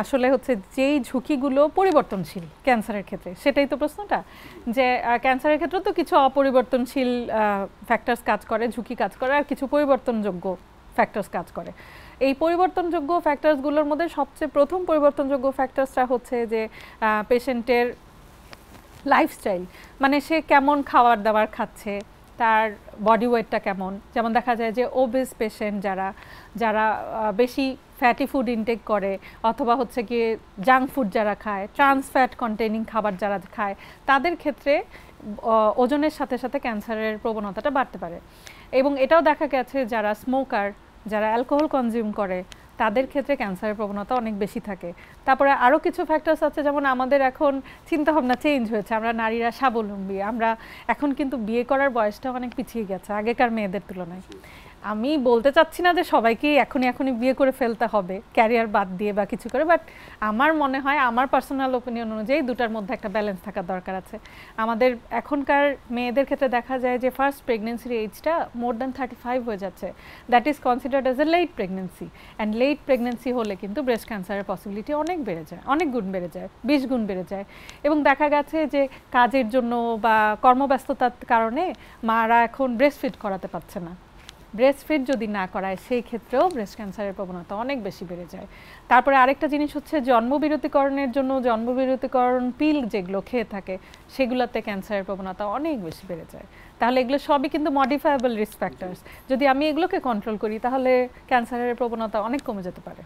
আসলে হচ্ছে যেই ঝুঁকিগুলো পরিবর্তনশীল ক্যান্সারের ক্ষেত্রে, সেটাই তো প্রশ্নটা, যে ক্যান্সারের ক্ষেত্রে তো কিছু অপরিবর্তনশীল ফ্যাক্টরস কাজ করে, ঝুঁকি কাজ করে, আর কিছু পরিবর্তনযোগ্য ফ্যাক্টরস কাজ করে। এই পরিবর্তনযোগ্য ফ্যাক্টরসগুলোর মধ্যে সবচেয়ে প্রথম পরিবর্তনযোগ্য ফ্যাক্টরসটা হচ্ছে যে পেশেন্টের লাইফস্টাইল, মানে সে কেমন খাবার দাবার খাচ্ছে, তার বডি ওয়েটটা কেমন। যেমন দেখা যায় যে ওবেস পেশেন্ট যারা যারা বেশি ফ্যাটি ফুড ইনটেক করে, অথবা হচ্ছে গিয়ে জাঙ্ক ফুড যারা খায়, ট্রান্স ফ্যাট কন্টেনিং খাবার যারা খায়, তাদের ক্ষেত্রে ওজনের সাথে সাথে ক্যান্সারের প্রবণতাটা বাড়তে পারে। এবং এটাও দেখা গেছে যারা স্মোকার, যারা অ্যালকোহল কনজিউম করে, তাদের ক্ষেত্রে ক্যান্সারের প্রবণতা অনেক বেশি থাকে। তারপরে আরও কিছু ফ্যাক্টরস আছে, যেমন আমাদের এখন চিন্তাভাবনা চেঞ্জ হয়েছে, আমরা নারীরা স্বাবলম্বী, আমরা এখন কিন্তু বিয়ে করার বয়সটা অনেক পিছিয়ে গেছে আগেকার মেয়েদের তুলনায়। আমি বলতে চাচ্ছি না যে সবাইকেই এখনই বিয়ে করে ফেলতে হবে ক্যারিয়ার বাদ দিয়ে বা কিছু করে, বাট আমার মনে হয়, আমার পার্সোনাল ওপিনিয়ন অনুযায়ী দুটার মধ্যে একটা ব্যালেন্স থাকার দরকার আছে। আমাদের এখনকার মেয়েদের ক্ষেত্রে দেখা যায় যে ফার্স্ট প্রেগনেন্সির এজটা মোর দ্যান 35 হয়ে যাচ্ছে, that is considered as a late pregnancy. And late pregnancy হলে কিন্তু ব্রেস্ট ক্যান্সারের পসিবিলিটি অনেক বেড়ে যায়, অনেক গুণ বেড়ে যায়, 20 গুণ বেড়ে যায়। এবং দেখা গেছে যে কাজের জন্য বা কর্মব্যস্ততার কারণে মারা এখন ব্রেস্ট ফিড করাতে পারছে না। ব্রেস্ট ফিড যদি না করায়, সেই ক্ষেত্রেও ব্রেস্ট ক্যান্সারের প্রবণতা অনেক বেশি বেড়ে যায়। তারপরে আরেকটা জিনিস হচ্ছে জন্মবিরতিকরণের জন্য জন্মবিরতিকরণ পিল যেগুলো খেয়ে থাকে, সেগুলোতে ক্যান্সারের প্রবণতা অনেক বেশি বেড়ে যায়। তাহলে এগুলো সবই কিন্তু মডিফায়েবল রিস্ক ফ্যাক্টরস। যদি আমি এগুলোকে কন্ট্রোল করি, তাহলে ক্যান্সারের প্রবণতা অনেক কমে যেতে পারে।